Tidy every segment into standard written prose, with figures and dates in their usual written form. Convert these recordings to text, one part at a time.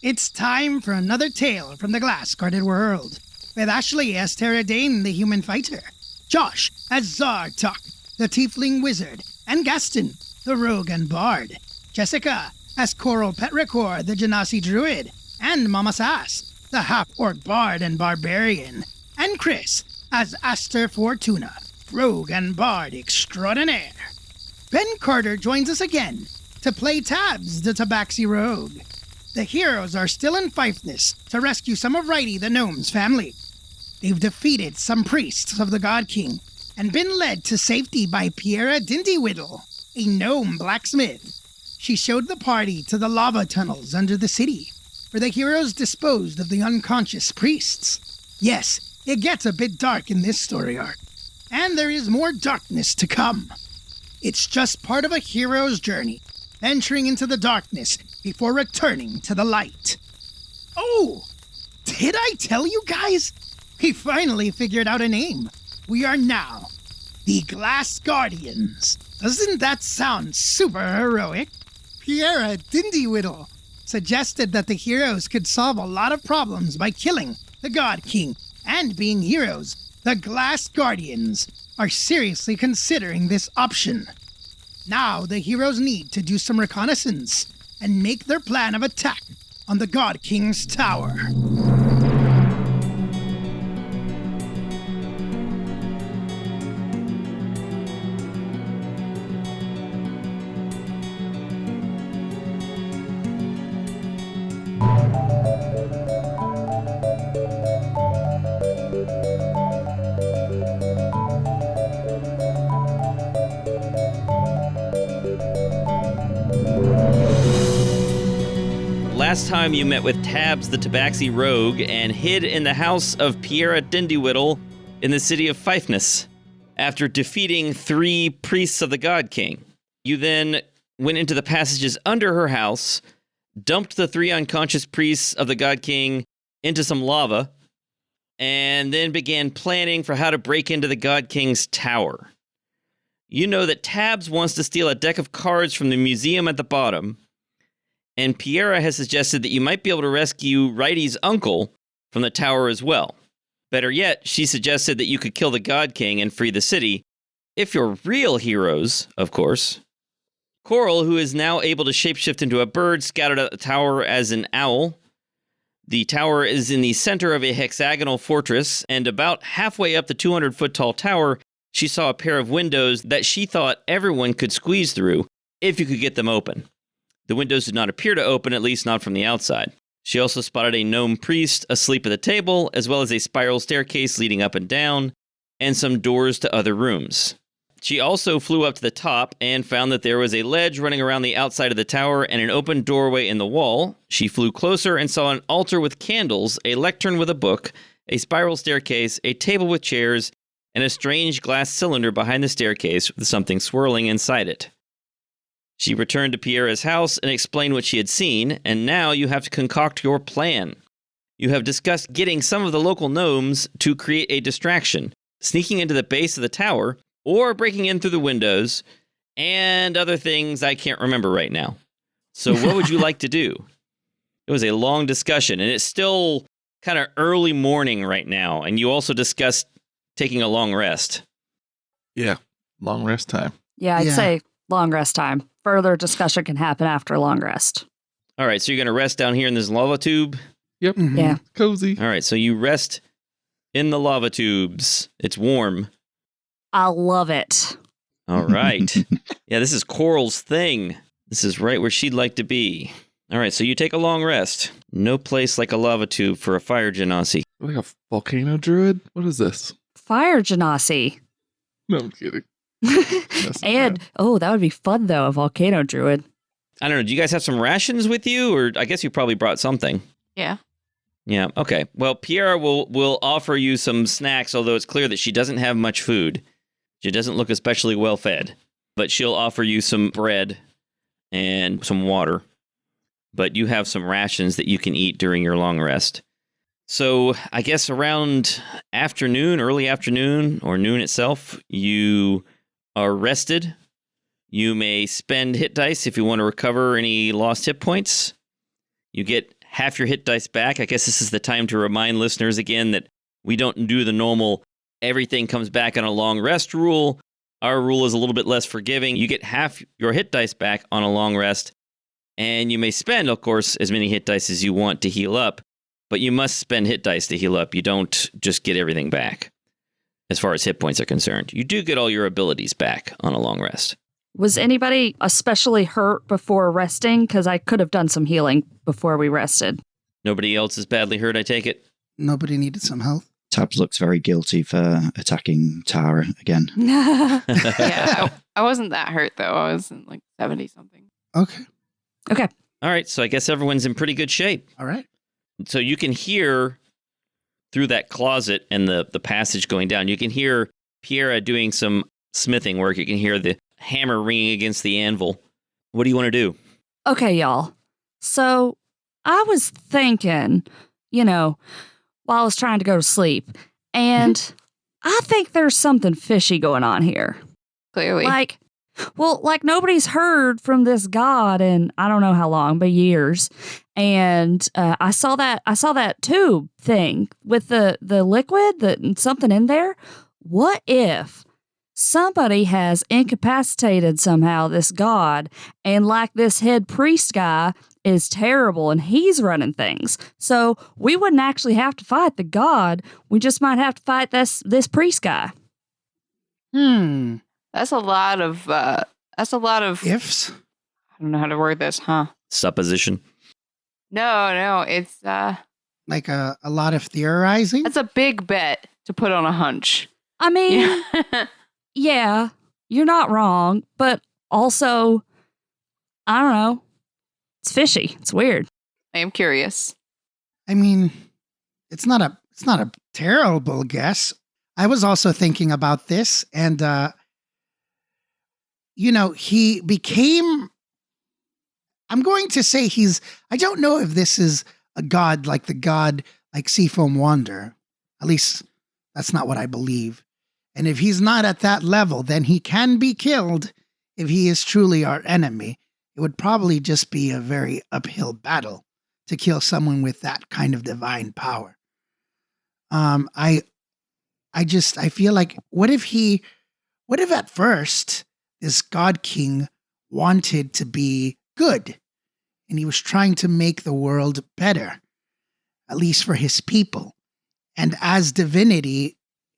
It's time for another tale from the glass-guarded world, with Ashley as Tyranny, the human fighter, Josh as Zartok, the tiefling wizard, and Gaston, the rogue and bard, Jessica as Coral Petrichor, the Genasi druid, and Mama Sass, the half-orc bard and barbarian, and Chris as Aster Fortuna, rogue and bard extraordinaire. Ben Carter joins us again to play Tabs, the Tabaxi rogue. The heroes are still in Fifeness to rescue some of Righty the gnome's family. They've defeated some priests of the God King and been led to safety by Piera Dindywiddle, a gnome blacksmith. She showed the party to the lava tunnels under the city, where the heroes disposed of the unconscious priests. Yes, it gets a bit dark in this story arc, and there is more darkness to come. It's just part of a hero's journey, venturing into the darkness before returning to the light. Oh, did I tell you guys? We finally figured out a name. We are now the Glass Guardians. Doesn't that sound super heroic? Piera Dindywiddle suggested that the heroes could solve a lot of problems by killing the God King and being heroes. The Glass Guardians are seriously considering this option. Now the heroes need to do some reconnaissance and make their plan of attack on the God King's tower. Last time you met with Tabs the Tabaxi rogue and hid in the house of Piera Dindywiddle in the city of Fifeness after defeating 3 priests of the God King. You then went into the passages under her house, dumped the 3 unconscious priests of the God King into some lava, and then began planning for how to break into the God King's tower. You know that Tabs wants to steal a deck of cards from the museum at the bottom, and Piera has suggested that you might be able to rescue Righty's uncle from the tower as well. Better yet, she suggested that you could kill the God King and free the city, if you're real heroes, of course. Coral, who is now able to shapeshift into a bird, scouted out the tower as an owl. The tower is in the center of a hexagonal fortress, and about halfway up the 200-foot-tall tower, she saw a pair of windows that she thought everyone could squeeze through if you could get them open. The windows did not appear to open, at least not from the outside. She also spotted a gnome priest asleep at the table, as well as a spiral staircase leading up and down, and some doors to other rooms. She also flew up to the top and found that there was a ledge running around the outside of the tower and an open doorway in the wall. She flew closer and saw an altar with candles, a lectern with a book, a spiral staircase, a table with chairs, and a strange glass cylinder behind the staircase with something swirling inside it. She returned to Piera's house and explained what she had seen, and now you have to concoct your plan. You have discussed getting some of the local gnomes to create a distraction, sneaking into the base of the tower, or breaking in through the windows, and other things I can't remember right now. So what would you like to do? It was a long discussion, and it's still kind of early morning right now, and you also discussed taking a long rest. Yeah, long rest time. Yeah, I'd say long rest time. Further discussion can happen after a long rest. All right, so you're going to rest down here in this lava tube? Yep. Mm-hmm. Yeah. Cozy. All right, so you rest in the lava tubes. It's warm. I love it. All right. Yeah, this is Coral's thing. This is right where she'd like to be. All right, so you take a long rest. No place like a lava tube for a fire genasi. Like a volcano druid? What is this? Fire genasi. No, I'm kidding. And, that would be fun, though, a volcano druid. I don't know. Do you guys have some rations with you? Or I guess you probably brought something. Yeah. Yeah, okay. Well, Piera will offer you some snacks, although it's clear that she doesn't have much food. She doesn't look especially well fed. But she'll offer you some bread and some water. But you have some rations that you can eat during your long rest. So I guess around afternoon, early afternoon, or noon itself, you are rested. You may spend hit dice if you want to recover any lost hit points. You get half your hit dice back. I guess this is the time to remind listeners again that we don't do the normal everything comes back on a long rest rule. Our rule is a little bit less forgiving. You get half your hit dice back on a long rest, and you may spend, of course, as many hit dice as you want to heal up, but you must spend hit dice to heal up. You don't just get everything back as far as hit points are concerned. You do get all your abilities back on a long rest. Was anybody especially hurt before resting? Because I could have done some healing before we rested. Nobody else is badly hurt, I take it? Nobody needed some help. Tabs looks very guilty for attacking Tara again. Yeah, I wasn't that hurt, though. I was in like 70-something. Okay. Okay. All right, so I guess everyone's in pretty good shape. All right. So you can hear through that closet and the passage going down, you can hear Piera doing some smithing work. You can hear the hammer ringing against the anvil. What do you want to do? Okay, y'all. So I was thinking, while I was trying to go to sleep, and I think there's something fishy going on here. Clearly. Like nobody's heard from this god in I don't know how long, but years. And I saw that tube thing with the liquid, something in there. What if somebody has incapacitated somehow this god, and like this head priest guy is terrible and he's running things? So we wouldn't actually have to fight the god. We just might have to fight this priest guy. That's a lot of Ifs? I don't know how to word this, huh? Supposition. No, it's Like a lot of theorizing? that's a big bet to put on a hunch. I mean, yeah, you're not wrong, but also, I don't know. It's fishy. It's weird. I am curious. I mean, it's not a terrible guess. I was also thinking about this, and he became, I'm going to say I don't know if this is a god like the god like Seafoam Wanderer. At least that's not what I believe. And if he's not at that level, then he can be killed if he is truly our enemy. It would probably just be a very uphill battle to kill someone with that kind of divine power. I feel like, what if at first this God King wanted to be good and he was trying to make the world better, at least for his people. And as divinity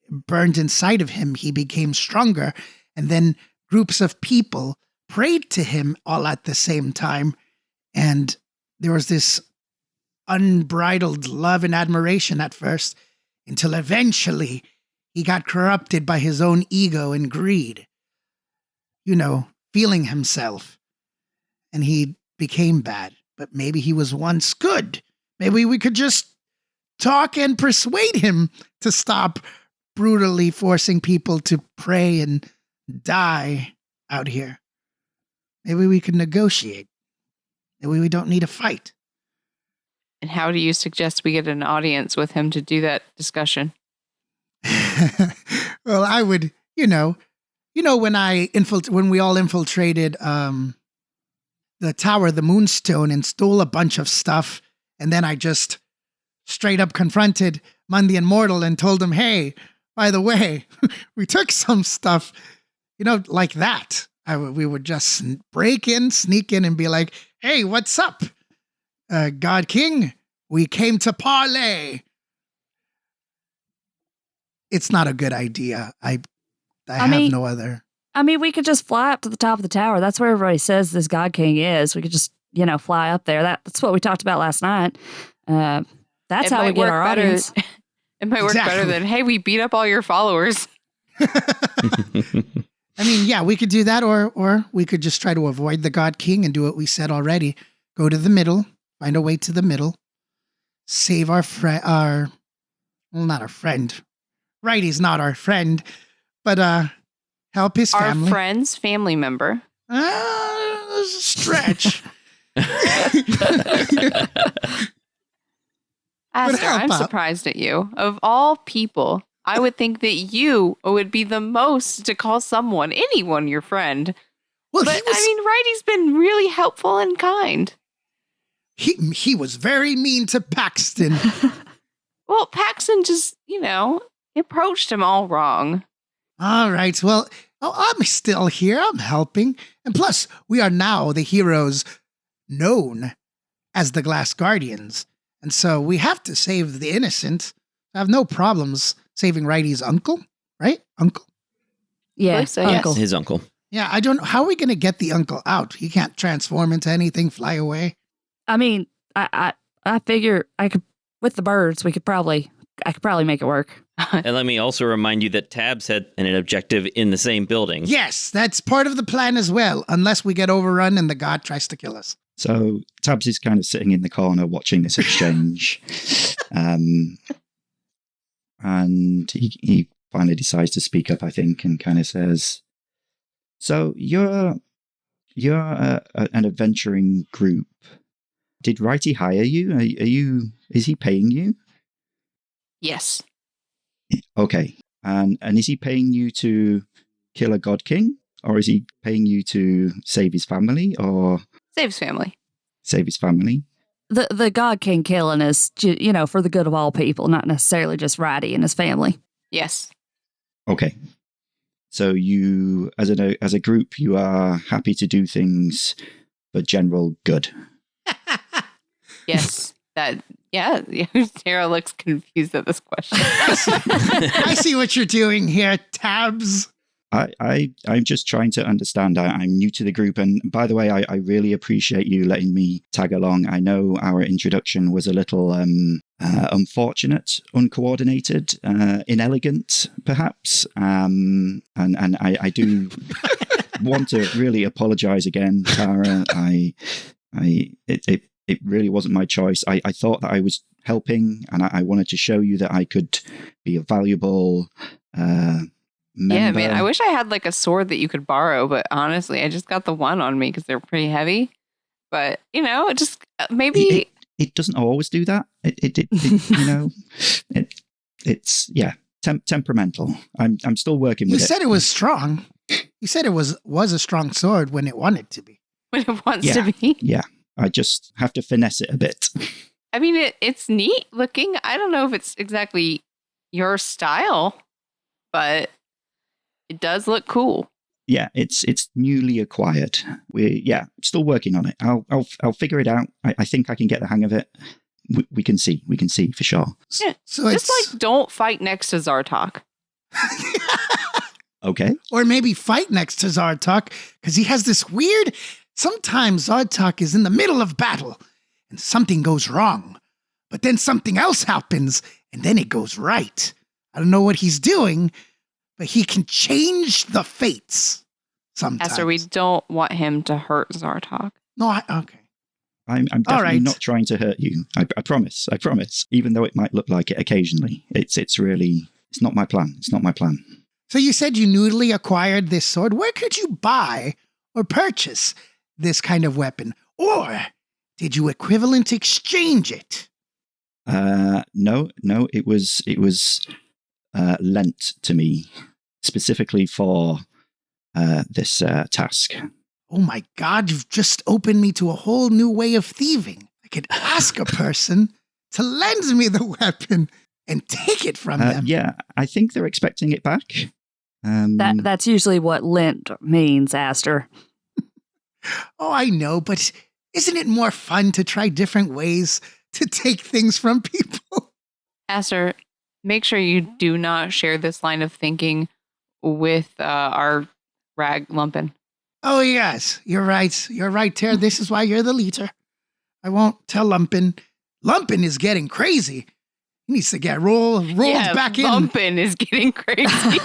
burned inside of him, he became stronger. And then groups of people prayed to him all at the same time. And there was this unbridled love and admiration at first, until eventually he got corrupted by his own ego and greed, feeling himself. And he became bad. But maybe he was once good. Maybe we could just talk and persuade him to stop brutally forcing people to pray and die out here. Maybe we could negotiate. Maybe we don't need a fight. And how do you suggest we get an audience with him to do that discussion? Well, I would, when we all infiltrated the tower, the Moonstone, and stole a bunch of stuff, and then I just straight up confronted Mundian Mortal and told him, hey, by the way, we took some stuff, like that. We would just sneak in and be like, hey, what's up? God King, we came to parley. It's not a good idea. I have no other. I mean, we could just fly up to the top of the tower. That's where everybody says this God King is. We could just, fly up there. That's what we talked about last night. That's how we get our audience. It might work better than, hey, we beat up all your followers. I mean, yeah, we could do that, or we could just try to avoid the God King and do what we said already. Go to the middle, find a way to the middle, save our friend, not our friend. Right, he's not our friend, but help his family. Our friend's family member. Stretch. Aster, I'm surprised at you. Of all people, I would think that you would be the most to call anyone your friend. Well, but Righty's been really helpful and kind. He was very mean to Paxton. Well, Paxton just, approached him all wrong. All right, well, I'm still here. I'm helping. And plus, we are now the heroes known as the Glass Guardians. And so we have to save the innocent. I have no problems saving Righty's uncle, right? Uncle? Yeah, believe so, yes. uncle. His uncle. Yeah, I don't know. How are we going to get the uncle out? He can't transform into anything, fly away. I mean, I figure I could, with the birds, I could probably make it work. And let me also remind you that Tabs had an objective in the same building. Yes, that's part of the plan as well, unless we get overrun and the god tries to kill us. So Tabs is kind of sitting in the corner watching this exchange. And he finally decides to speak up, I think, and kind of says, so you're an adventuring group. Did Righty hire you? Is he paying you? Yes. Okay. And is he paying you to kill a god king? Or is he paying you to save his family? Or Save his family. save his family? The God King killing is, for the good of all people, not necessarily just Righty and his family. Yes. Okay. So you, as a group, you are happy to do things for general good. Yes. Yeah. Tara looks confused at this question. I see what you're doing here, Tabs. I'm just trying to understand. I'm new to the group, and by the way, I really appreciate you letting me tag along. I know our introduction was a little unfortunate, uncoordinated, inelegant, perhaps, and I do want to really apologize again, Tara. It really wasn't my choice. I thought that I was helping, and I wanted to show you that I could be a valuable member. Yeah, man. I wish I had like a sword that you could borrow, but honestly, I just got the one on me because they're pretty heavy. But just maybe it doesn't always do that. It's temperamental. I'm still working with You it. said it was strong. You said it was a strong sword when it wanted to be. when it wants to be. Yeah, I just have to finesse it a bit. I mean, it's neat looking. I don't know if it's exactly your style, but it does look cool. Yeah, it's newly acquired. We're still working on it. I'll figure it out. I think I can get the hang of it. We can see for sure. Yeah. So Just like don't fight next to Zartok. Okay. Or maybe fight next to Zartok, because he has this weird... Sometimes Zartok is in the middle of battle, and something goes wrong. But then something else happens, and then it goes right. I don't know what he's doing, but he can change the fates sometimes. Esther, we don't want him to hurt Zartok. No, okay. I'm definitely All right. not trying to hurt you. I promise. Even though it might look like it occasionally, it's not my plan. It's not my plan. So you said you newly acquired this sword. Where could you buy or purchase this kind of weapon? Or did you equivalent exchange it? No, it was lent to me specifically for this task. Oh my God, you've just opened me to a whole new way of thieving. I could ask a person to lend me the weapon and take it from them. Yeah, I think they're expecting it back. That's usually what lent means, Aster. Oh, I know, but isn't it more fun to try different ways to take things from people? Esther, make sure you do not share this line of thinking with our rag Lumpin. Oh, yes, you're right. You're right, Tara. This is why you're the leader. I won't tell Lumpin. Lumpin is getting crazy. He needs to get rolled back in. Lumpin is getting crazy.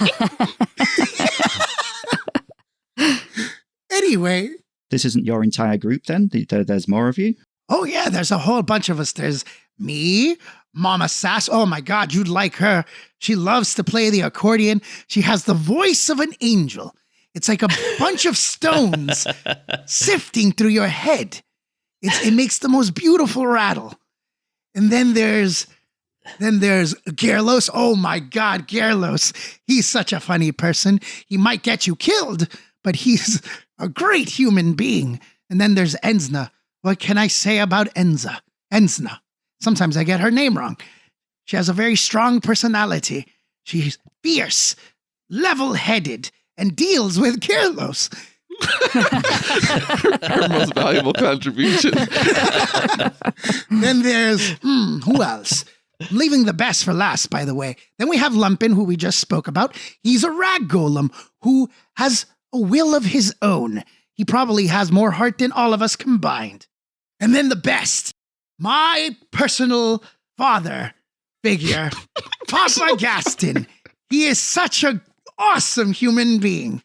Anyway. This isn't your entire group then? There's more of you? Oh, yeah, there's a whole bunch of us. There's me, Mama Sass. Oh, my God, you'd like her. She loves to play the accordion. She has the voice of an angel. It's like a bunch of stones sifting through your head. It makes the most beautiful rattle. And then there's Gerlos. Oh, my God, Gerlos. He's such a funny person. He might get you killed, but he's a great human being. And then there's Enzna. What can I say about Enzna? Sometimes I get her name wrong. She has a very strong personality. She's fierce, level-headed, and deals with Kirlos. Her most valuable contribution. Then there's, who else? I'm leaving the best for last, by the way. Then we have Lumpin, who we just spoke about. He's a rag golem who has a will of his own. He probably has more heart than all of us combined. And then the best, my personal father figure, Papa Gaston. He is such an awesome human being.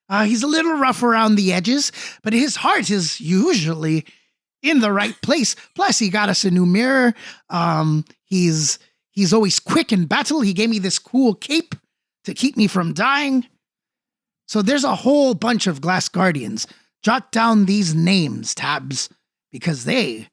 He's a little rough around the edges, but his heart is usually in the right place. Plus, he got us a new mirror. He's always quick in battle. He gave me this cool cape to keep me from dying. So there's a whole bunch of Glass Guardians. Jot down these names, Tabs, because they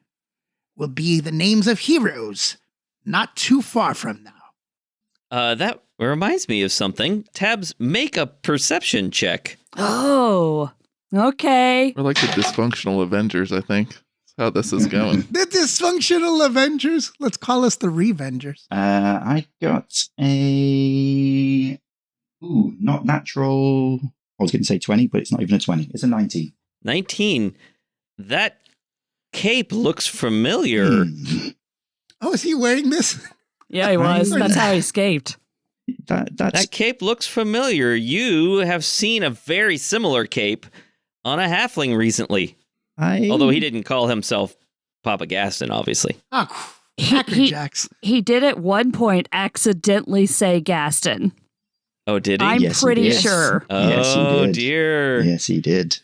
will be the names of heroes not too far from now. That reminds me of something. Tabs, make a perception check. Oh, okay. We're like the dysfunctional Avengers, I think. That's how this is going. The dysfunctional Avengers. Let's call us the Revengers. I got a... Ooh, not natural... I was going to say 20, but it's not even a 20. It's a 19. 19. That cape looks familiar. Oh, is he wearing this? Yeah, he was. That's how he escaped. That cape looks familiar. You have seen a very similar cape on a halfling recently. Although he didn't call himself Papa Gaston, obviously. Oh, Cracker Jacks. He did at one point accidentally say Gaston. Oh, did he? I'm Yes, he pretty did. sure. Yes, he Oh, did. dear. Yes, he did.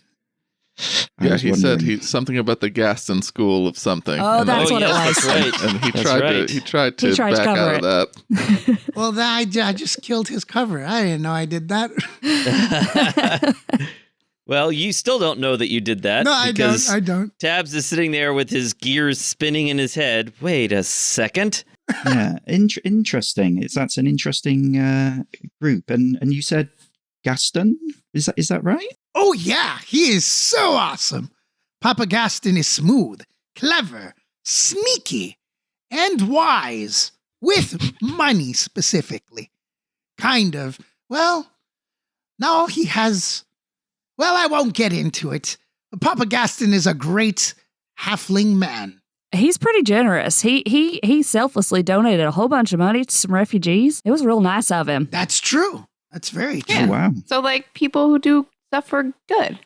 Yeah, he said something about the Gaston school of something. Oh, and that's what it yes, was. that's right. And he That's tried right. to He tried to back cover out it. of that. Well, I just killed his cover. I didn't know I did that. Well, you still don't know that you did that. No, I because don't. I don't. Tabs is sitting there with his gears spinning in his head. Wait a second. Yeah, interesting. That's an interesting group. And you said Gaston? Is that right? Oh, yeah. He is so awesome. Papa Gaston is smooth, clever, sneaky, and wise. With money, specifically. Kind of. Well, now he has... Well, I won't get into it. Papa Gaston is a great halfling man. He's pretty generous. He selflessly donated a whole bunch of money to some refugees. It was real nice of him. That's true. That's very true. Yeah. Oh, wow. So, like, people who do stuff for good.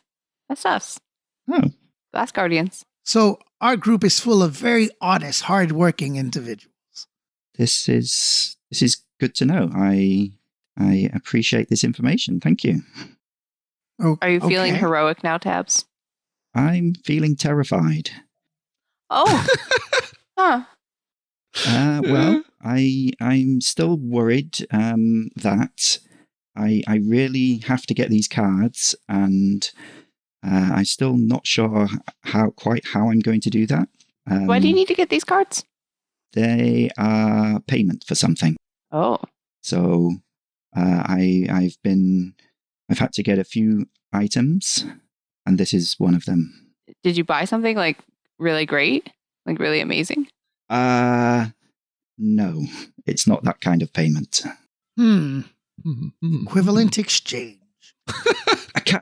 That's us. Oh, Glass Guardians. So our group is full of very honest, hardworking individuals. this is good to know. I appreciate this information. Thank you. Oh, Are you feeling okay. heroic now, Tabs? I'm feeling terrified. Oh. Huh. Well, I'm still worried that I really have to get these cards, and I'm still not sure how I'm going to do that. Why do you need to get these cards? They are payment for something. Oh. So I've had to get a few items, and this is one of them. Did you buy something, like, really great? Like, really amazing? No, it's not that kind of payment. Equivalent exchange.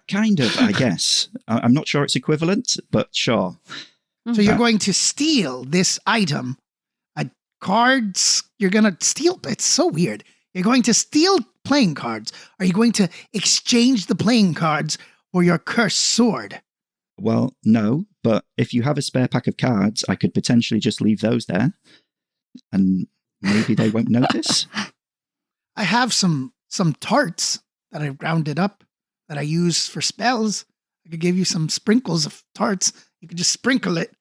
Kind of, I guess. I'm not sure it's equivalent, but sure. So you're going to steal this item. Cards, you're going to steal. It's so weird. You're going to steal playing cards. Are you going to exchange the playing cards for your cursed sword? Well, no, but if you have a spare pack of cards, I could potentially just leave those there, and maybe they won't notice. I have some tarts that I rounded up that I use for spells. I could give you some sprinkles of tarts. You could just sprinkle it.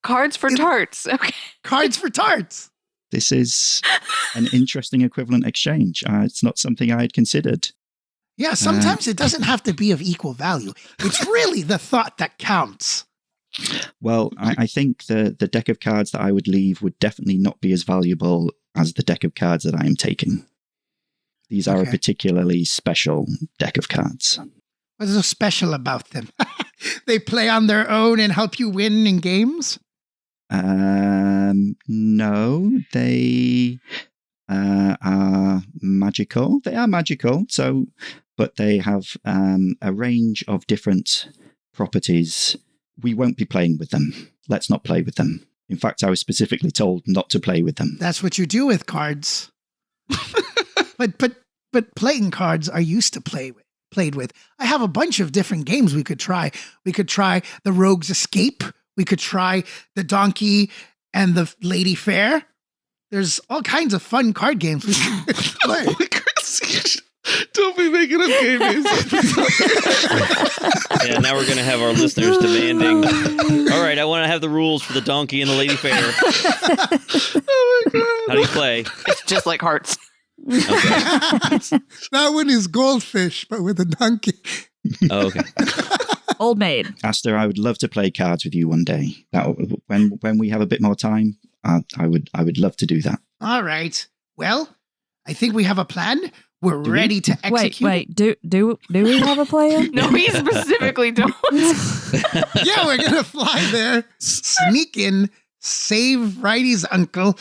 Cards for tarts. Okay. Cards for tarts. This is an interesting equivalent exchange. It's not something I had considered. Yeah, sometimes it doesn't have to be of equal value. It's really the thought that counts. Well, I think the deck of cards that I would leave would definitely not be as valuable as the deck of cards that I am taking. These are a Okay. particularly special deck of cards. What's so special about them? They play on their own and help you win in games? No, they are magical. They are magical, but they have a range of different properties. We won't be playing with them. Let's not play with them. In fact, I was specifically told not to play with them. That's what you do with cards. But playing cards are used to played with. I have a bunch of different games we could try. We could try the Rogue's Escape. We could try the Donkey and the Lady Fair. There's all kinds of fun card games we could play. Don't be making up game names. Yeah, now we're going to have our listeners demanding, all right, I want to have the rules for the Donkey and the Lady Fair. Oh my God. How do you play? It's just like Hearts. Okay. That one is Goldfish, but with a donkey. Oh, okay. Old maid. Aster, I would love to play cards with you one day. When we have a bit more time, I would love to do that. All right. Well, I think we have a plan. We're ready to execute. Wait. Do we have a plan? No, we specifically don't. Yeah, we're gonna fly there, sneak in, save Righty's uncle,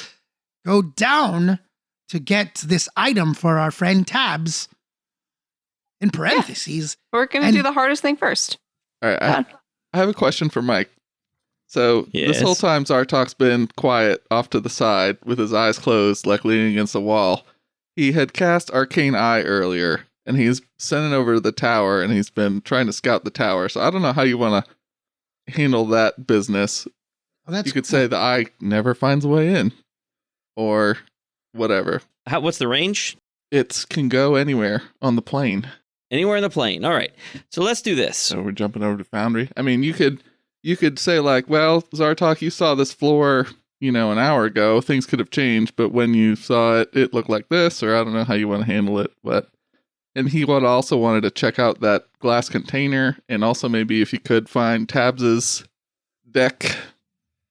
go down to get this item for our friend Tabs. In parentheses, We're going to do the hardest thing first. All right, I have a question for Mike. So Yes. this whole time Zartok's been quiet off to the side with his eyes closed, like leaning against the wall. He had cast Arcane Eye earlier, and he's sending over to the tower, and he's been trying to scout the tower. So I don't know how you want to handle that business. Oh, that's You could say the eye never finds a way in, or whatever. What's the range? It can go anywhere on the plane. Anywhere in the plane. All right. So let's do this. So we're jumping over to Foundry. I mean, you could say like, well, Zartok, you saw this floor, an hour ago. Things could have changed, but when you saw it, it looked like this, or I don't know how you want to handle it. And he also wanted to check out that glass container, and also maybe if you could find Tabs's deck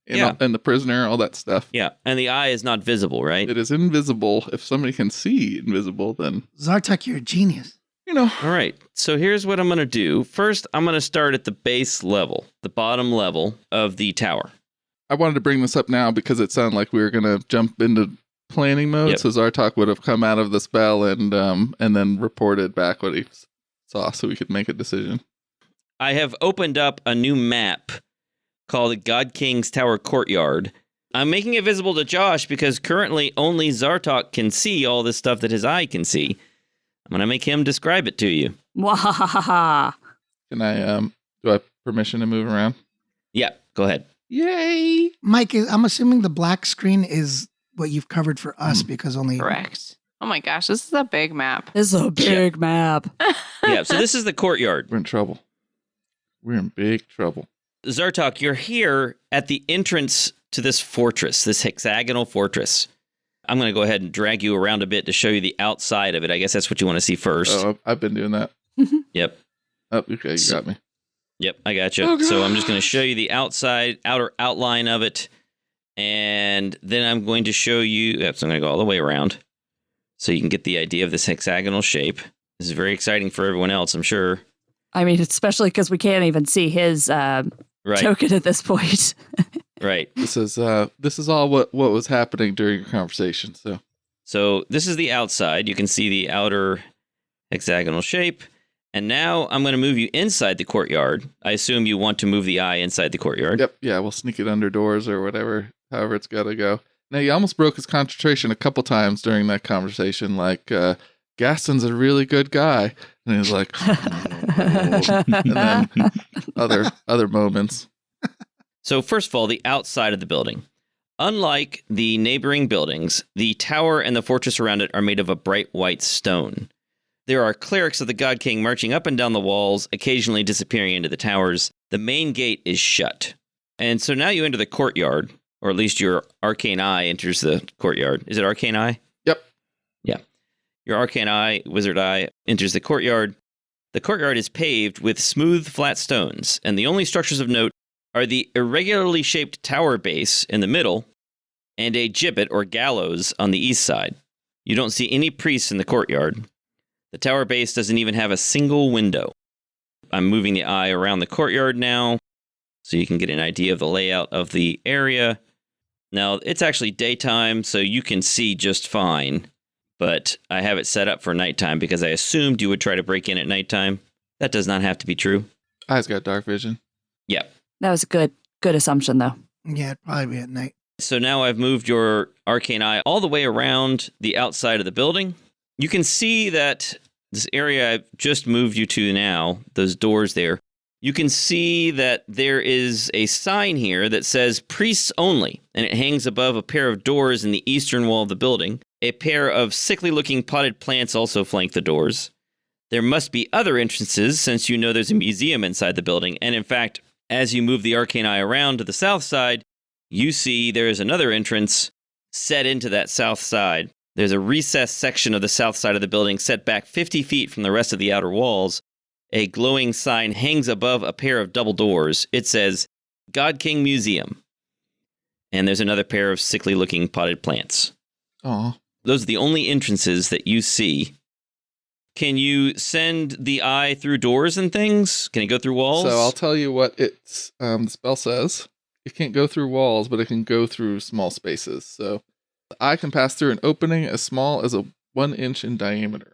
and the prisoner, all that stuff. Yeah. And the eye is not visible, right? It is invisible. If somebody can see invisible, then Zartok, you're a genius. All right. So here's what I'm going to do. First, I'm going to start at the base level, the bottom level of the tower. I wanted to bring this up now because it sounded like we were going to jump into planning mode. Yep. So Zartok would have come out of the spell and then reported back what he saw so we could make a decision. I have opened up a new map called the God King's Tower Courtyard. I'm making it visible to Josh because currently only Zartok can see all this stuff that his eye can see. I'm going to make him describe it to you. Wahahaha. Can I, do I have permission to move around? Yeah, go ahead. Yay! Mike, I'm assuming the black screen is what you've covered for us because only... Correct. Oh my gosh, this is a big map. This is a big map. Yeah, so this is the courtyard. We're in trouble. We're in big trouble. Zartok, you're here at the entrance to this fortress, this hexagonal fortress. I'm going to go ahead and drag you around a bit to show you the outside of it. I guess that's what you want to see first. Oh, I've been doing that. Yep. Oh, okay, you got me. Yep, I got you. Oh, so I'm just going to show you the outer outline of it. And then I'm going to show you, so I'm going to go all the way around so you can get the idea of this hexagonal shape. This is very exciting for everyone else, I'm sure. I mean, especially because we can't even see his token at this point. Right. This is all what was happening during your conversation. So this is the outside. You can see the outer hexagonal shape. And now I'm going to move you inside the courtyard. I assume you want to move the eye inside the courtyard. Yep. Yeah, we'll sneak it under doors or whatever, however it's got to go. Now, you almost broke his concentration a couple times during that conversation. Like, Gaston's a really good guy. And he was like, oh. And then other moments. So first of all, the outside of the building. Unlike the neighboring buildings, the tower and the fortress around it are made of a bright white stone. There are clerics of the God King marching up and down the walls, occasionally disappearing into the towers. The main gate is shut. And so now you enter the courtyard, or at least your arcane eye enters the courtyard. Is it arcane eye? Yep. Yeah. Your arcane eye, wizard eye, enters the courtyard. The courtyard is paved with smooth, flat stones, and the only structures of note are the irregularly shaped tower base in the middle and a gibbet or gallows on the east side. You don't see any priests in the courtyard. The tower base doesn't even have a single window. I'm moving the eye around the courtyard now so you can get an idea of the layout of the area. Now, it's actually daytime, so you can see just fine, but I have it set up for nighttime because I assumed you would try to break in at nighttime. That does not have to be true. Eyes got dark vision. Yep. That was a good assumption, though. Yeah, it'd probably be at night. So now I've moved your arcane eye all the way around the outside of the building. You can see that this area I've just moved you to now, those doors there, you can see that there is a sign here that says priests only, and it hangs above a pair of doors in the eastern wall of the building. A pair of sickly-looking potted plants also flank the doors. There must be other entrances since you know there's a museum inside the building, and in fact, as you move the arcane eye around to the south side, you see there is another entrance set into that south side. There's a recessed section of the south side of the building set back 50 feet from the rest of the outer walls. A glowing sign hangs above a pair of double doors. It says, God King Museum. And there's another pair of sickly-looking potted plants. Aw. Those are the only entrances that you see. Can you send the eye through doors and things? Can it go through walls? So I'll tell you what it's the spell says. It can't go through walls, but it can go through small spaces. So the eye can pass through an opening as small as 1 inch in diameter.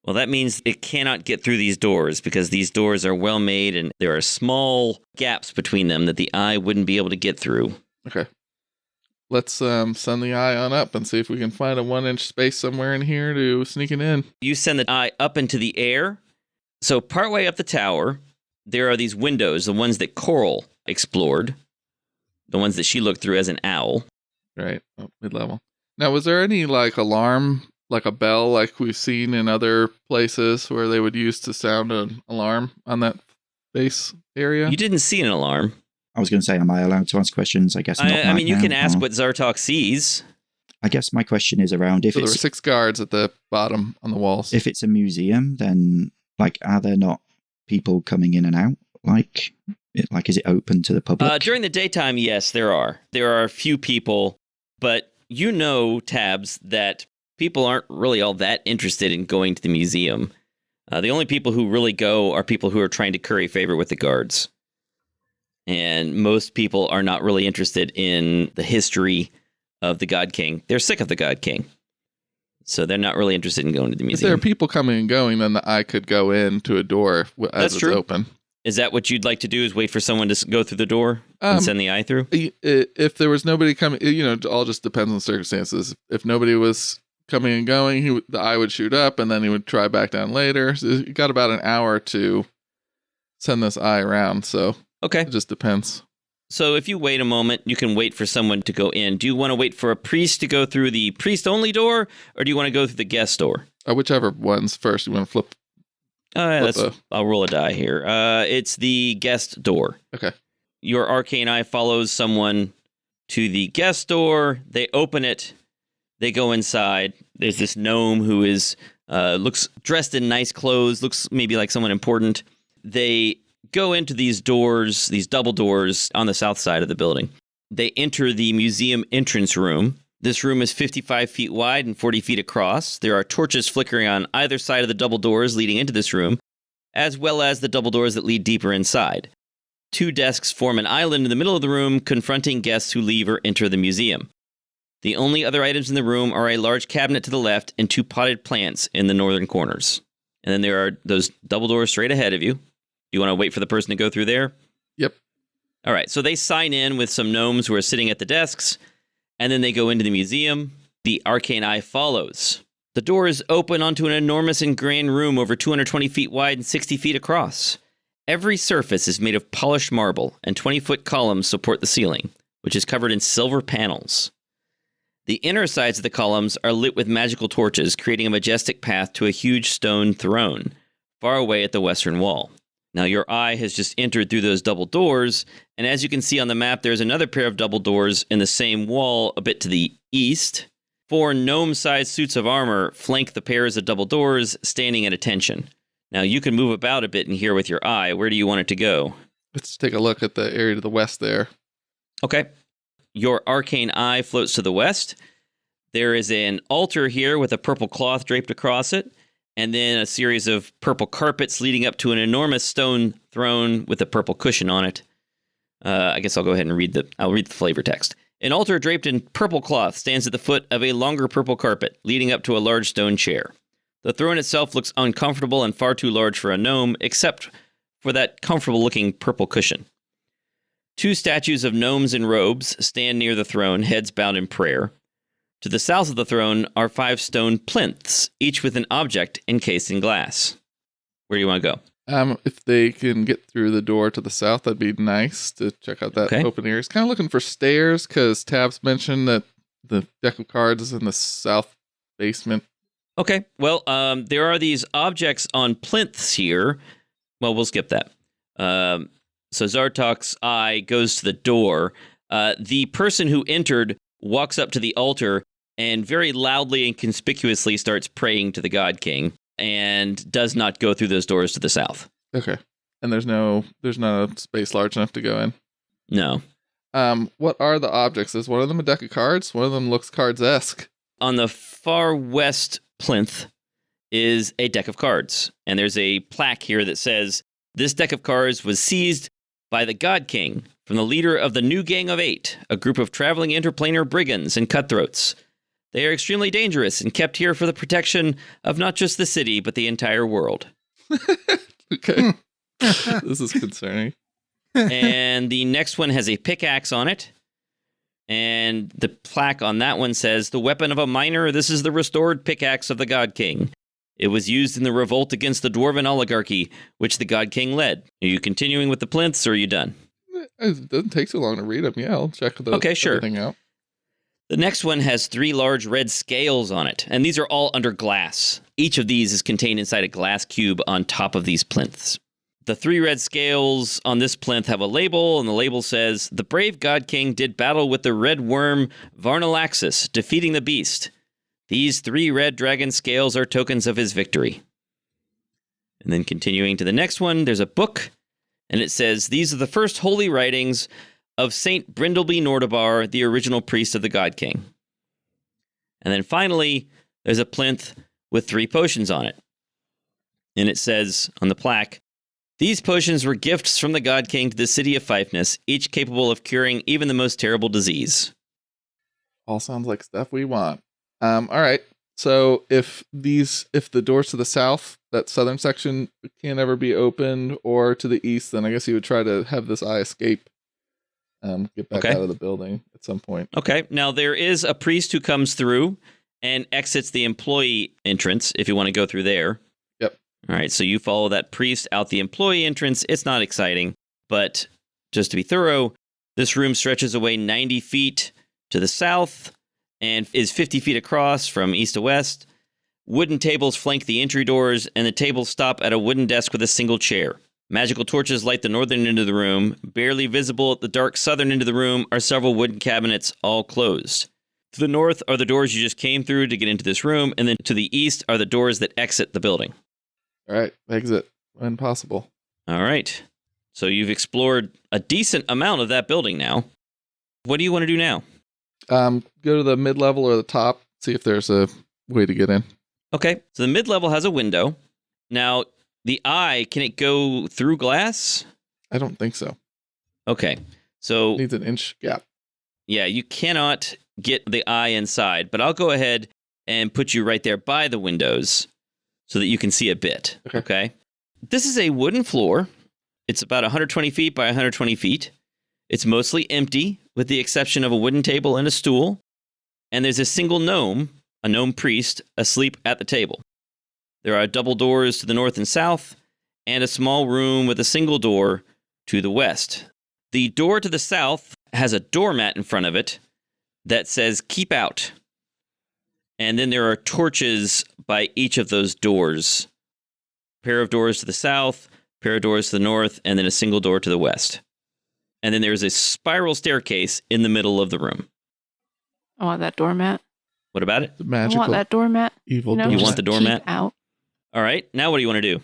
Well, that means it cannot get through these doors because these doors are well made and there are small gaps between them that the eye wouldn't be able to get through. Okay. Let's send the eye on up and see if we can find a 1 inch space somewhere in here to sneak it in. You send the eye up into the air. So partway up the tower, there are these windows, the ones that Coral explored, the ones that she looked through as an owl. Right. Oh, mid-level. Now, was there any alarm, like a bell like we've seen in other places where they would use to sound an alarm on that base area? You didn't see an alarm. I was going to say, am I allowed to ask questions? I guess not. I mean, you now, can ask or- what Zartok sees. I guess my question is around if So there were it's 6 guards at the bottom on the walls. if it's a museum, then are there not people coming in and out? Is it open to the public? During the daytime, yes, there are. There are a few people, but you know, Tabs, that people aren't really all that interested in going to the museum. The only people who really go are people who are trying to curry favor with the guards. And most people are not really interested in the history of the God King. They're sick of the God King. So they're not really interested in going to the If museum. there are people coming and going, then the eye could go in to a door as That's it's true. open. Is that what you'd like to do, is wait for someone to go through the door and send the eye through? If there was nobody coming, it all just depends on circumstances. If nobody was coming and going, the eye would shoot up and then he would try back down later. So you got about an hour to send this eye around. So Okay. it just depends. So if you wait a moment, you can wait for someone to go in. Do you want to wait for a priest to go through the priest-only door, or do you want to go through the guest door? Whichever one's first. You want to flip. I'll roll a die here. It's the guest door. Okay. Your arcane eye follows someone to the guest door. They open it. They go inside. There's this gnome who is looks dressed in nice clothes, looks maybe like someone important. They go into these doors, these double doors on the south side of the building. They enter the museum entrance room. This room is 55 feet wide and 40 feet across. There are torches flickering on either side of the double doors leading into this room, as well as the double doors that lead deeper inside. 2 desks form an island in the middle of the room, confronting guests who leave or enter the museum. The only other items in the room are a large cabinet to the left and 2 potted plants in the northern corners. And then there are those double doors straight ahead of you. Do you want to wait for the person to go through there? Yep. All right, so they sign in with some gnomes who are sitting at the desks, and then they go into the museum. The arcane eye follows. The door is open onto an enormous and grand room over 220 feet wide and 60 feet across. Every surface is made of polished marble, and 20-foot columns support the ceiling, which is covered in silver panels. The inner sides of the columns are lit with magical torches, creating a majestic path to a huge stone throne, far away at the western wall. Now, your eye has just entered through those double doors, and as you can see on the map, there's another pair of double doors in the same wall a bit to the east. 4 gnome-sized suits of armor flank the pairs of double doors, standing at attention. Now, you can move about a bit in here with your eye. Where do you want it to go? Let's take a look at the area to the west there. Okay. Your arcane eye floats to the west. There is an altar here with a purple cloth draped across it, and then a series of purple carpets leading up to an enormous stone throne with a purple cushion on it. I guess I'll go ahead and I'll read the flavor text. An altar draped in purple cloth stands at the foot of a longer purple carpet, leading up to a large stone chair. The throne itself looks uncomfortable and far too large for a gnome, except for that comfortable-looking purple cushion. 2 statues of gnomes in robes stand near the throne, heads bowed in prayer. To the south of the throne are 5 stone plinths, each with an object encased in glass. Where do you want to go? If they can get through the door to the south, that'd be nice to check out that open area. It's kind of looking for stairs because Tabs mentioned that the deck of cards is in the south basement. Okay, well, there are these objects on plinths here. Well, we'll skip that. So Zartok's eye goes to the door. The person who entered walks up to the altar and very loudly and conspicuously starts praying to the God King, and does not go through those doors to the south. Okay. And there's not a space large enough to go in? No. What are the objects? Is one of them a deck of cards? One of them looks cards-esque. On the far west plinth is a deck of cards, and there's a plaque here that says, "This deck of cards was seized by the God King from the leader of the New Gang of 8, a group of traveling interplanar brigands and cutthroats. They are extremely dangerous and kept here for the protection of not just the city, but the entire world." Okay. This is concerning. And the next one has a pickaxe on it. And the plaque on that one says, "The weapon of a miner, this is the restored pickaxe of the God King. It was used in the revolt against the dwarven oligarchy, which the God King led." Are you continuing with the plinths, or are you done? It doesn't take too long to read them. Yeah, I'll check everything out. The next one has 3 large red scales on it, and these are all under glass. Each of these is contained inside a glass cube on top of these plinths. The 3 red scales on this plinth have a label, and the label says, "The brave God King did battle with the red worm Varnalaxis, defeating the beast. These 3 red dragon scales are tokens of his victory." And then continuing to the next one, there's a book, and it says, "These are the first holy writings of Saint Brindleby Nordabar, the original priest of the God King." And then finally, there's a plinth with 3 potions on it. And it says on the plaque, "These potions were gifts from the God King to the city of Fifeness, each capable of curing even the most terrible disease." All sounds like stuff we want. All right. So if the doors to the south, that southern section, can't ever be opened, or to the east, then I guess you would try to have this eye escape. Get back out of the building at some point. Okay. Now, there is a priest who comes through and exits the employee entrance if you want to go through there. Yep. All right. So you follow that priest out the employee entrance. It's not exciting, but just to be thorough, this room stretches away 90 feet to the south and is 50 feet across from east to west. Wooden tables flank the entry doors, and the tables stop at a wooden desk with a single chair. Magical torches light the northern end of the room. Barely visible at the dark southern end of the room are several wooden cabinets, all closed. To the north are the doors you just came through to get into this room, and then to the east are the doors that exit the building. All right, exit when possible. All right. So you've explored a decent amount of that building now. What do you want to do now? Go to the mid-level or the top, see if there's a way to get in. Okay, so the mid-level has a window. Now, the eye, can it go through glass? I don't think so. Okay, so... It needs an inch gap. Yeah, you cannot get the eye inside, but I'll go ahead and put you right there by the windows so that you can see a bit. Okay? This is a wooden floor. It's about 120 feet by 120 feet. It's mostly empty, with the exception of a wooden table and a stool. And there's a single gnome, a gnome priest, asleep at the table. There are double doors to the north and south, and a small room with a single door to the west. The door to the south has a doormat in front of it that says, "Keep out." And then there are torches by each of those doors. A pair of doors to the south, a pair of doors to the north, and then a single door to the west. And then there's a spiral staircase in the middle of the room. I want that doormat. What about it? The magical, I want that doormat. evil You know, You doormat. want the doormat? Keep out. All right. Now what do you want to do?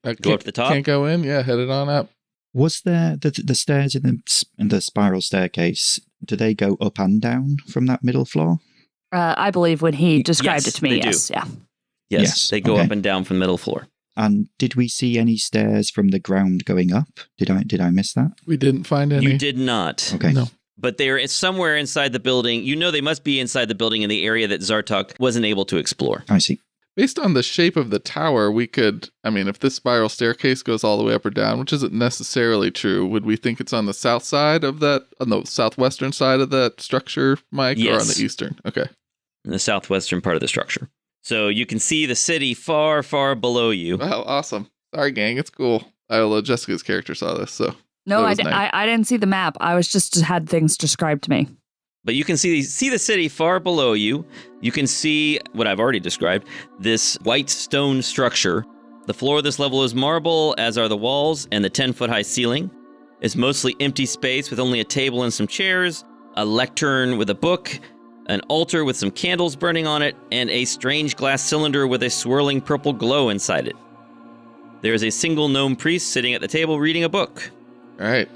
Go Can't- up to the top? Can't go in? Yeah, head it on up. Was there the stairs in the spiral staircase? Do they go up and down from that middle floor? I believe when he described Yes, it to me, they do. yes, yeah. Yes, they go okay. up and down from the middle floor. And did we see any stairs from the ground going up? Did I miss that? We didn't find any. You did not. Okay. No. But they're somewhere inside the building. You know they must be inside the building in the area that Zartok wasn't able to explore. I see. Based on the shape of the tower, we could, I mean, if this spiral staircase goes all the way up or down, which isn't necessarily true, would we think it's on the south side of that, on the southwestern side of that structure, Mike, or on the eastern? Okay. In the southwestern part of the structure. So you can see the city far, far below you. Wow, awesome. Sorry, gang, it's cool. Jessica's character saw this, so. No, That I, was di- nice. I didn't see the map. I was just had things described to me. But you can see the city far below you. You can see what I've already described, this white stone structure. The floor of this level is marble, as are the walls and the 10-foot-high ceiling. It's mostly empty space with only a table and some chairs, a lectern with a book, an altar with some candles burning on it, and a strange glass cylinder with a swirling purple glow inside it. There is a single gnome priest sitting at the table reading a book. All right.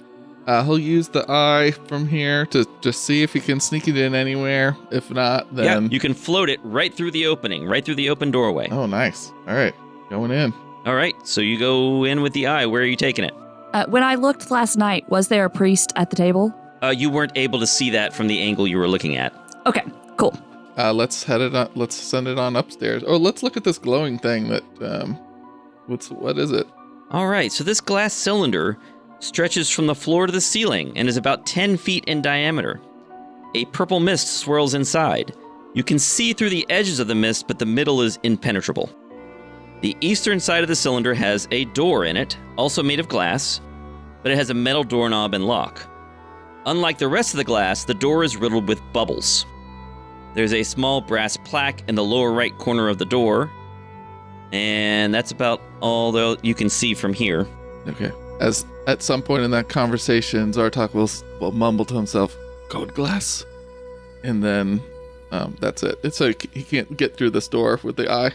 He'll use the eye from here to just see if he can sneak it in anywhere. If not, then... Yeah, you can float it right through the opening, right through the open doorway. Oh, nice. All right. Going in. All right, so you go in with the eye. Where are you taking it? When I looked last night, was there a priest at the table? You weren't able to see that from the angle you were looking at. Okay, cool. Let's head it on. Let's send it on upstairs. Oh, let's look at this glowing thing that... what is it? All right, so this glass cylinder stretches from the floor to the ceiling and is about 10 feet in diameter. A purple mist swirls inside. You can see through the edges of the mist, but the middle is impenetrable. The eastern side of the cylinder has a door in it, also made of glass, but it has a metal doorknob and lock. Unlike the rest of the glass, the door is riddled with bubbles. There's a small brass plaque in the lower right corner of the door, and that's about all that you can see from here. Okay. As at some point in that conversation, Zartok will mumble to himself, "Code glass," and then that's it. It's like he can't get through this door with the eye.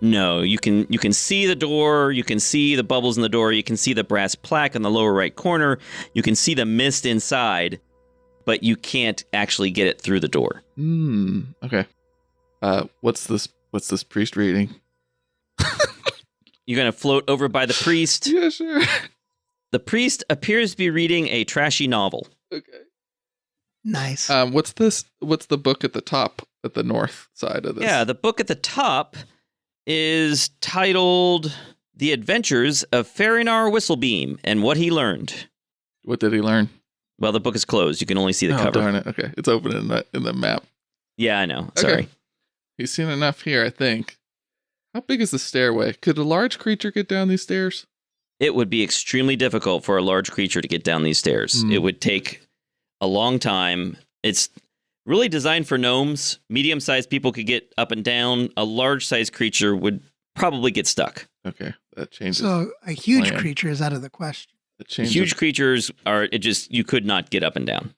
No, you can see the door, you can see the bubbles in the door, you can see the brass plaque in the lower right corner, you can see the mist inside, but you can't actually get it through the door. Okay. What's this priest reading? You're going to float over by the priest. Yeah, sure. The priest appears to be reading a trashy novel. Okay. Nice. What's this? What's the book at the top, at the north side of this? Yeah, the book at the top is titled The Adventures of Farinar Whistlebeam and What He Learned. What did he learn? Well, the book is closed. You can only see the Oh, cover. darn it. Okay. It's open in the map. Yeah, I know. Okay. Sorry. He's seen enough here, I think. How big is the stairway? Could a large creature get down these stairs? It would be extremely difficult for a large creature to get down these stairs. It would take a long time. It's really designed for gnomes. Medium-sized people could get up and down. A large-sized creature would probably get stuck. Okay. That changes. So a huge plan. creature is out of the question. That changes, Huge creatures you could not get up and down.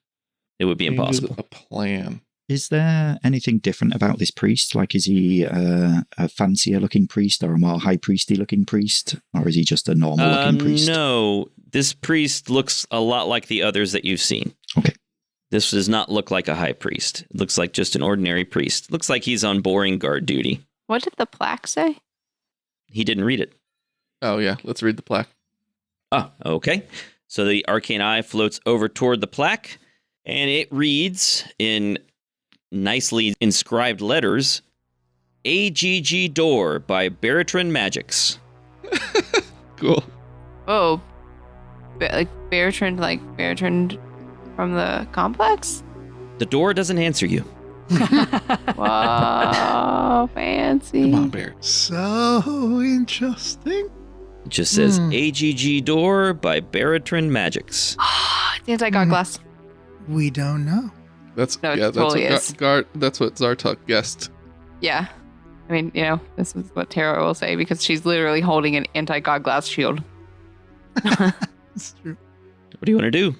It would be changes impossible. a plan. Is there anything different about this priest? Like, is he a fancier looking priest or a more high priesty looking priest? Or is he just a normal looking priest? No, this priest looks a lot like the others that you've seen. Okay. This does not look like a high priest. It looks like just an ordinary priest. Looks like he's on boring guard duty. What did the plaque say? He didn't read it. Oh, yeah. Let's read the plaque. Oh, okay. So the arcane eye floats over toward the plaque, and it reads in nicely inscribed letters, AGG Door by Baritran Magics. Cool. Oh, Baritran from the complex? The door doesn't answer you. Wow, fancy. Come on, Bear. So interesting. It just says AGG Door by Baritran Magics. It's anti-god glass. We don't know. That's No, it that's totally what is. that's what Zartok guessed. Yeah. I mean, this is what Tara will say because she's literally holding an anti-god glass shield. It's true. What do you want to do?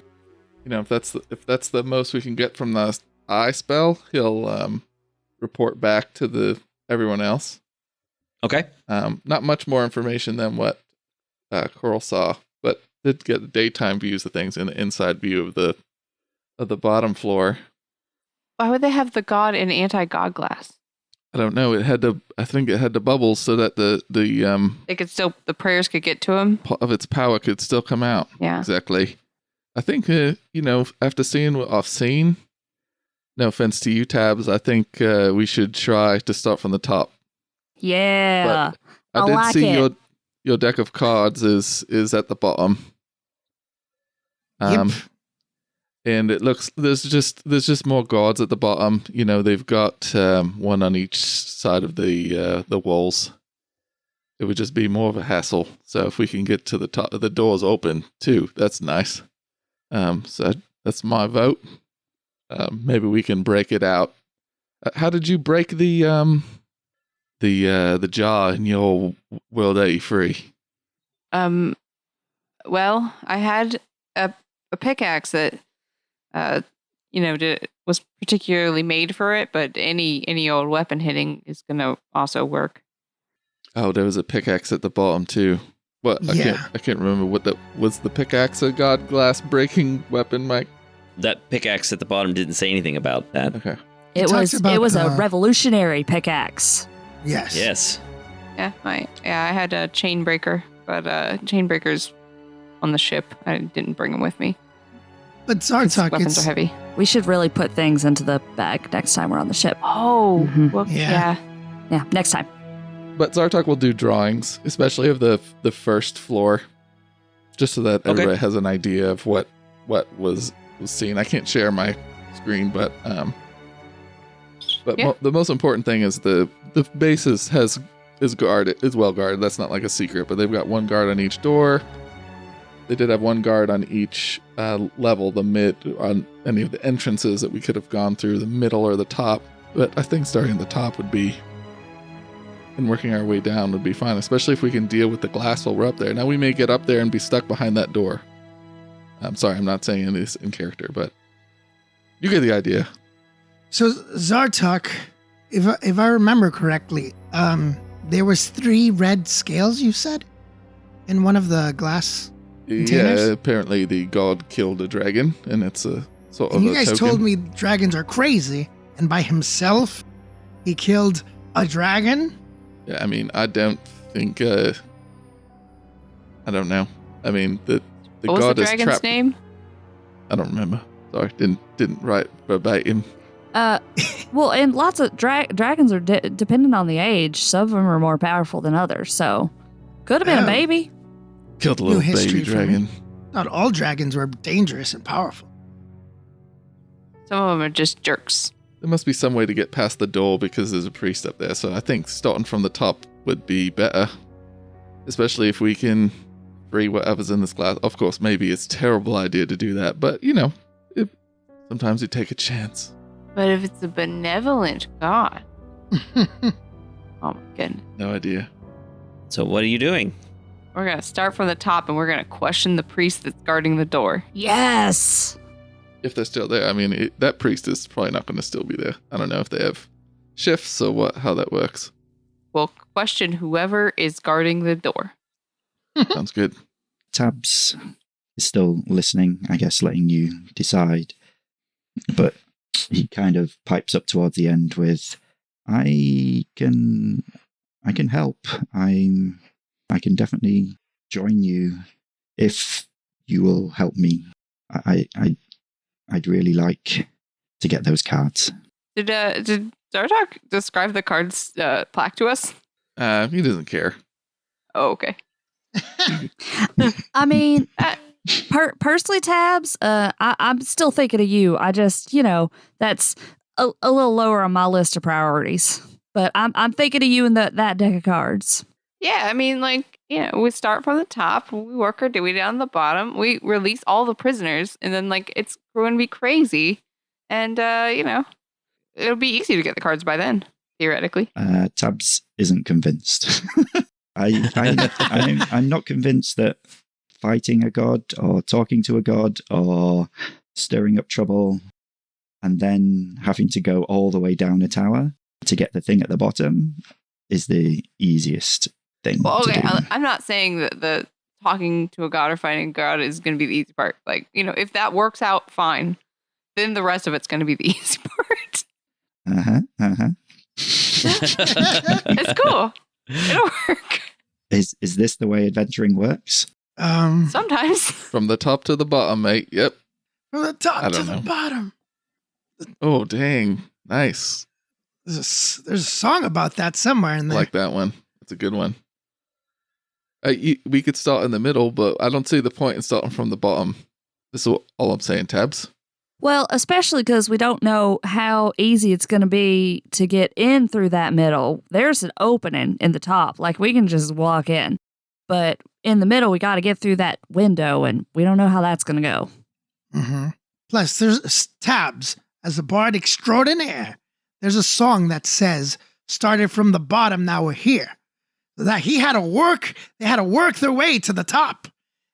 If that's the most we can get from the eye spell, he'll report back to everyone else. Okay. Not much more information than what Coral saw, but did get the daytime views of things and the inside view of the bottom floor. Why would they have the god in anti-god glass? I don't know. I think it had the bubbles so that the The prayers could get to him. of its power could still come out. Yeah. Exactly. I think, after seeing what I've seen, no offense to you, Tabs, I think we should try to start from the top. Yeah. But I did like see it. your deck of cards is at the bottom. Yep. And it looks there's just more guards at the bottom. They've got one on each side of the walls. It would just be more of a hassle. So if we can get to the top, the doors open too, that's nice. So that's my vote. Maybe we can break it out. How did you break the jar in your World 83? Well, I had a pickaxe that was particularly made for it, but any old weapon hitting is gonna also work. Oh, there was a pickaxe at the bottom too. What? Yeah. I can't remember what that was. The pickaxe a god glass breaking weapon, Mike? That pickaxe at the bottom didn't say anything about that. Okay. It talks was about, a revolutionary pickaxe. Yes. Yes. Yeah, I had a chain breaker, but chain breakers on the ship. I didn't bring them with me. But Zartok, Weapons are it's heavy. We should really put things into the bag next time we're on the ship. Oh, Mhm. well, Yeah. Yeah, next time. But Zartok will do drawings, especially of the first floor, just so that Okay. everybody has an idea of what was seen. I can't share my screen, but Yeah. the most important thing is the base is guarded, is well guarded. That's not like a secret, but they've got one guard on each door. They did have one guard on each level, the mid, on any of the entrances that we could have gone through, the middle or the top. But I think starting at the top would be, and working our way down would be fine, especially if we can deal with the glass while we're up there. Now we may get up there and be stuck behind that door. I'm sorry, I'm not saying this in character, but you get the idea. so Zartok, if I remember correctly, there was 3 red scales you said in one of the glass containers? Yeah, apparently the god killed a dragon, and it's a sort of And you a guys token. told me dragons are crazy, and by himself, he killed a dragon? Yeah, I mean, I don't think. I don't know. I mean, the What was god the is dragon's trapped. name? I don't remember. Sorry, didn't write verbatim. Well, and lots of dragons are dependent on the age. Some of them are more powerful than others, so could have been Oh. a baby. Killed a New little history baby for me. dragon. Not all dragons were dangerous and powerful. Some of them are just jerks. There must be some way to get past the door because there's a priest up there. So I think starting from the top would be better, especially if we can free whatever's in this glass. Of course, maybe it's a terrible idea to do that, but sometimes you take a chance. But if it's a benevolent god, oh my goodness. No idea. So what are you doing? We're going to start from the top and we're going to question the priest that's guarding the door. Yes. If they're still there, I mean, that priest is probably not going to still be there. I don't know if they have shifts or how that works. We'll question whoever is guarding the door. Sounds good. Tabs is still listening, I guess, letting you decide. But he kind of pipes up towards the end with, I can help. I can definitely join you if you will help me. I'd really like to get those cards. Did Zartok describe the cards plaque to us? He doesn't care. Oh, okay. I mean, personally, Tabs, I'm still thinking of you. I just, that's a little lower on my list of priorities. But I'm thinking of you in that deck of cards. Yeah, I mean, we start from the top, we work our way down the bottom, we release all the prisoners, and then, it's going to be crazy. And, it'll be easy to get the cards by then, theoretically. Tabs isn't convinced. I'm not convinced that fighting a god or talking to a god or stirring up trouble and then having to go all the way down a tower to get the thing at the bottom is the easiest thing Well, to okay, do. I'm not saying that the talking to a god or fighting a god is going to be the easy part. If that works out, fine. Then the rest of it's going to be the easy part. It's cool. It'll work. Is this the way adventuring works? Sometimes. From the top to the bottom, mate. Yep. From the top I to don't the know. bottom. Oh, dang. Nice. There's a song about that somewhere in I there. like that one. That's a good one. We could start in the middle, but I don't see the point in starting from the bottom. This is all I'm saying, Tabs. Well, especially because we don't know how easy it's going to be to get in through that middle. There's an opening in the top. Like, we can just walk in. But in the middle, we got to get through that window, and we don't know how that's going to go. Mm-hmm. Plus, there's Tabs. As a bard extraordinaire, there's a song that says, started from the bottom, now we're here. That they had to work their way to the top.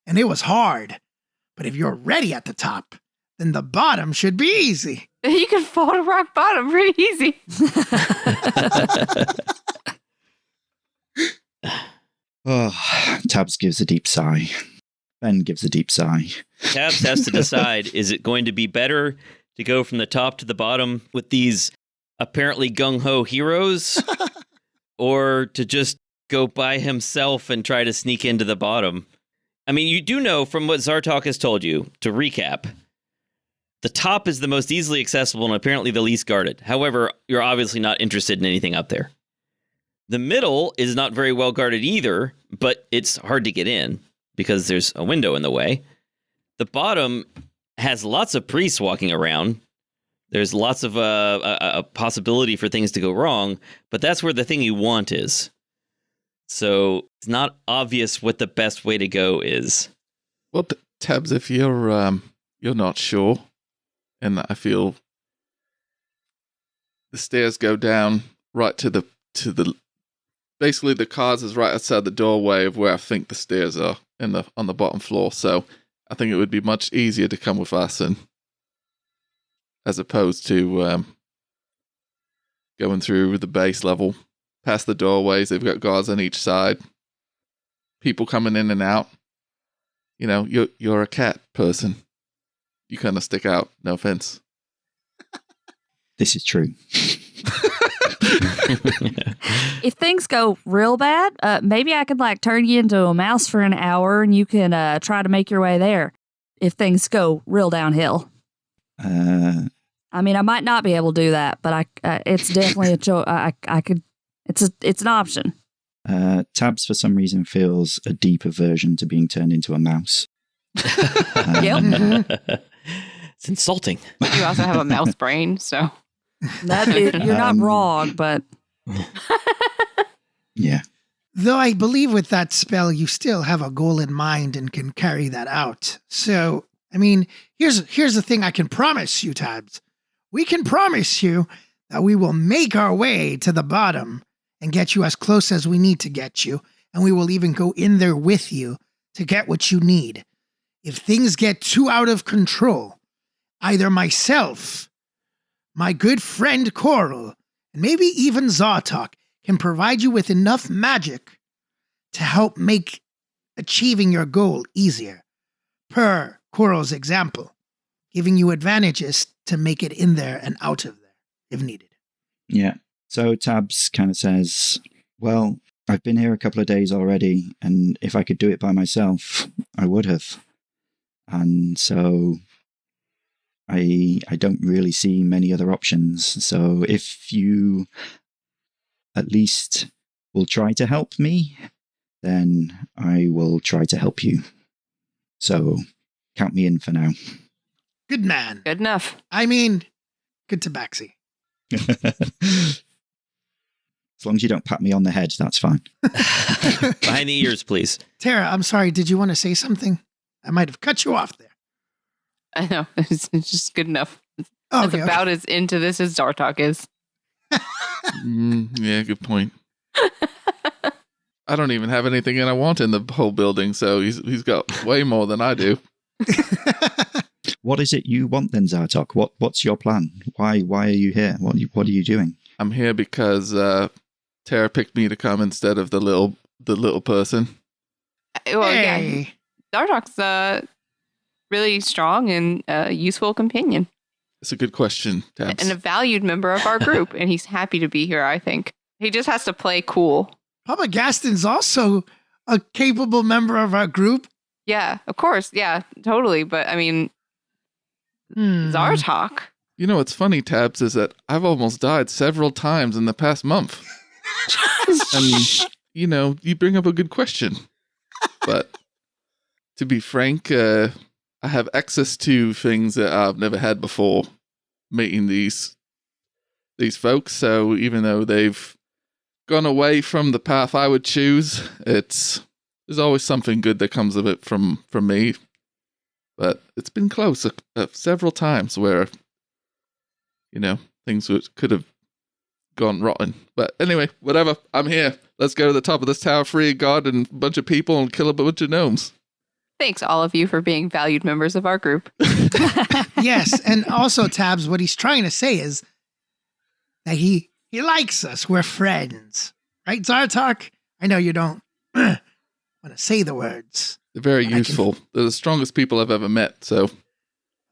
And it was hard. But if you're ready at the top, then the bottom should be easy. You can fall to rock bottom pretty easy. Oh, Tabs gives a deep sigh. Ben gives a deep sigh. Tabs has to decide, is it going to be better to go from the top to the bottom with these apparently gung-ho heroes, or to just go by himself and try to sneak into the bottom? I mean, you do know from what Zartok has told you, to recap, the top is the most easily accessible and apparently the least guarded. However, you're obviously not interested in anything up there. The middle is not very well guarded either, but it's hard to get in because there's a window in the way. The bottom has lots of priests walking around. There's lots of a possibility for things to go wrong, but that's where the thing you want is. So it's not obvious what the best way to go is. Well, Tabs, if you're not sure, and I feel the stairs go down right to the basically the cars is right outside the doorway of where I think the stairs are on the bottom floor. So I think it would be much easier to come with us and as opposed to going through the base level. Past the doorways, they've got guards on each side. People coming in and out. You know, you're a cat person. You kind of stick out. No offense. This is true. If things go real bad, maybe I could turn you into a mouse for an hour and you can try to make your way there. If things go real downhill. I mean, I might not be able to do that, but it's definitely a choice. I could. It's an option. Tabs, for some reason, feels a deep aversion to being turned into a mouse. Yep. It's insulting. But you also have a mouse brain, so. You're not wrong, but. Yeah. Though I believe with that spell, you still have a goal in mind and can carry that out. So, I mean, here's the thing I can promise you, Tabs. We can promise you that we will make our way to the bottom and get you as close as we need to get you, and we will even go in there with you to get what you need. If things get too out of control, either myself, my good friend Coral, and maybe even Zartok can provide you with enough magic to help make achieving your goal easier, per Coral's example, giving you advantages to make it in there and out of there, if needed. Yeah. So Tabs kind of says, well, I've been here a couple of days already, and if I could do it by myself, I would have. And so I don't really see many other options. So if you at least will try to help me, then I will try to help you. So count me in for now. Good man. Good enough. I mean, good tabaxi. As long as you don't pat me on the head, that's fine. Behind the ears, please. Tara, I'm sorry. Did you want to say something? I might have cut you off there. I know. It's just good enough. Oh, That's about as into this as Zartok is. Yeah, good point. I don't even have anything I want in the whole building, so he's got way more than I do. What is it you want then, Zartok? What's your plan? Why are you here? What are you doing? I'm here because Tara picked me to come instead of the little person. Well, yeah, Hey. Zartok's really strong and useful companion It's a good question, Tabs. and a valued member of our group, and he's happy to be here, I think. He just has to play cool. Papa Gaston's also a capable member of our group. Yeah, of course. Yeah, totally. But I mean, Zartok. You know what's funny, Tabs, is that I've almost died several times in the past month. And, you know, you bring up a good question. But to be frank, I have access to things that I've never had before meeting these folks. So even though they've gone away from the path I would choose, there's always something good that comes of it from me. But it's been close several times where, you know, things could have gone rotten. But anyway, whatever. I'm here. Let's go to the top of this tower, free a god and a bunch of people, and kill a bunch of gnomes. Thanks, all of you, for being valued members of our group. Yes, and also, Tabs, what he's trying to say is that he likes us. We're friends. Right, Zartok? I know you don't want to say the words. They're very useful. They're the strongest people I've ever met, so...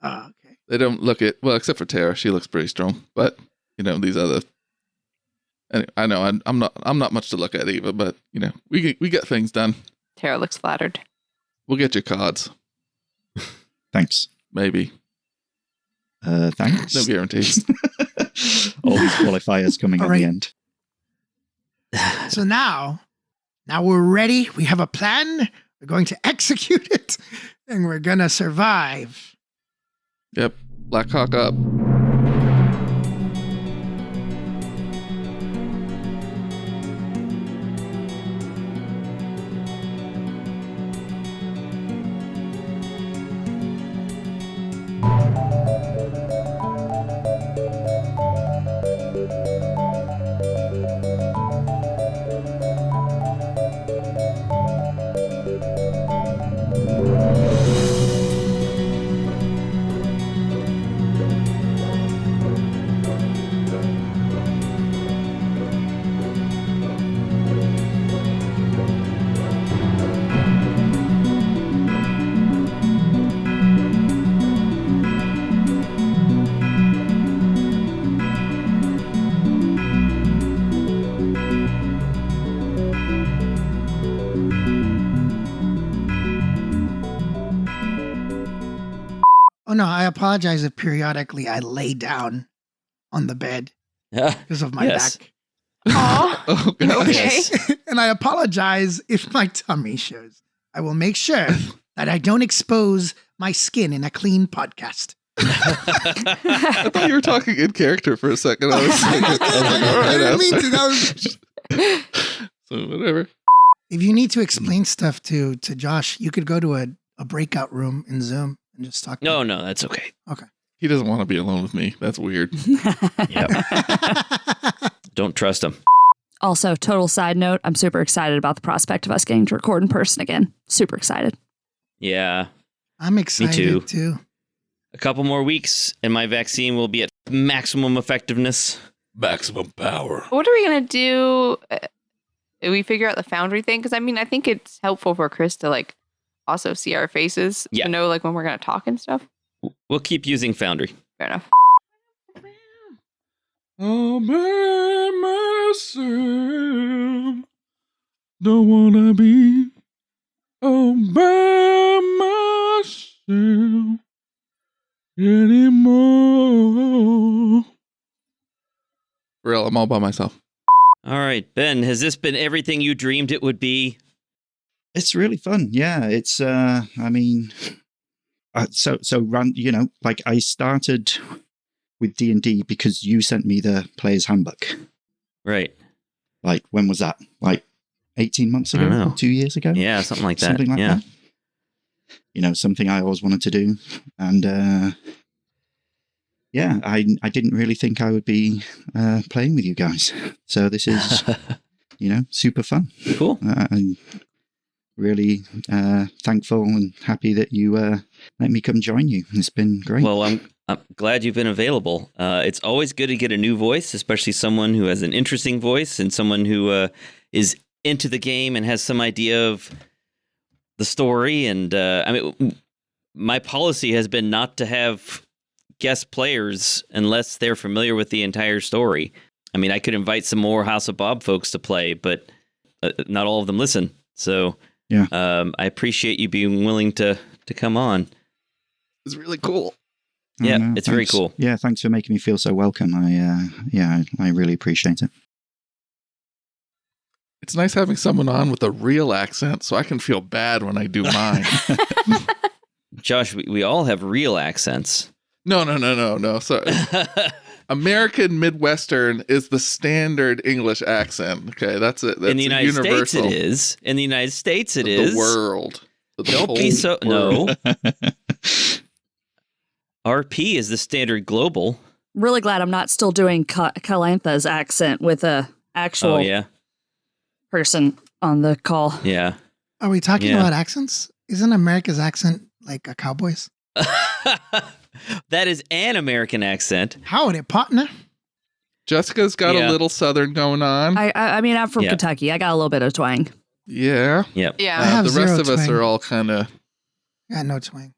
Oh, okay. They don't look it well, except for Tara. She looks pretty strong, but you know these other. Anyway, I know I'm not much to look at either, but you know we get things done. Tara looks flattered. We'll get your cards. Thanks. Maybe. Thanks. No guarantees. All these qualifiers coming All at right. the end. So now we're ready. We have a plan. We're going to execute it, and we're gonna survive. Yep. Black Hawk up. Oh no, I apologize if periodically I lay down on the bed because of my Yes. back. Aw. Oh god. Okay. And I apologize if my tummy shows. I will make sure that I don't expose my skin in a clean podcast. I thought you were talking in character for a second. I was like, I didn't mean to. That was... So whatever. If you need to explain stuff to Josh, you could go to a breakout room in Zoom and just talk. No, that's okay. He doesn't want to be alone with me. That's weird. Yep. Don't trust him. Also, total side note, I'm super excited about the prospect of us getting to record in person again. Super excited. Yeah. I'm excited too. A couple more weeks and my vaccine will be at maximum effectiveness. Maximum power. What are we going to do? If we figure out the Foundry thing? Because I mean, I think it's helpful for Chris to like also see our faces to know like when we're going to talk and stuff. We'll keep using Foundry. Fair enough. All by myself. Don't wanna be all by myself anymore. Real, I'm all by myself. All right, Ben, has this been everything you dreamed it would be? It's really fun. Yeah, it's. I mean, so you know, like I started with D&D because you sent me the player's handbook. Right. Like when was that? Like 18 months I don't ago? know. 2 years ago? Yeah, something like that. Something like yeah. that. You know, something I always wanted to do, and yeah, I didn't really think I would be playing with you guys. So this is, you know, super fun. Cool. I'm really thankful and happy that you let me come join you. It's been great. Well, I'm glad you've been available. It's always good to get a new voice, especially someone who has an interesting voice and someone who is into the game and has some idea of the story. And I mean, my policy has been not to have guest players unless they're familiar with the entire story. I mean, I could invite some more House of Bob folks to play, but not all of them listen. So Yeah. I appreciate you being willing to come on. It's really cool. Yeah, no, it's very thanks. cool. Yeah, thanks for making me feel so welcome. I really appreciate it. It's nice having someone on with a real accent so I can feel bad when I do mine. Josh, we all have real accents. No. Sorry. American Midwestern is the standard English accent. Okay, that's it. That's In the United universal. States, it is. In the United States, it Of is. The world. The Don't be whole so. world. No. RP is the standard global. Really glad I'm not still doing Calantha's accent with a actual Oh, yeah. person on the call. Yeah. Are we talking Yeah. about accents? Isn't America's accent like a cowboy's? That is an American accent. Howdy, partner. Jessica's got Yeah. a little Southern going on. I mean, I'm from Yeah. Kentucky. I got a little bit of twang. Yeah. Yep. Yeah. I have The rest zero of us twang. are all kind of. Yeah, no twang.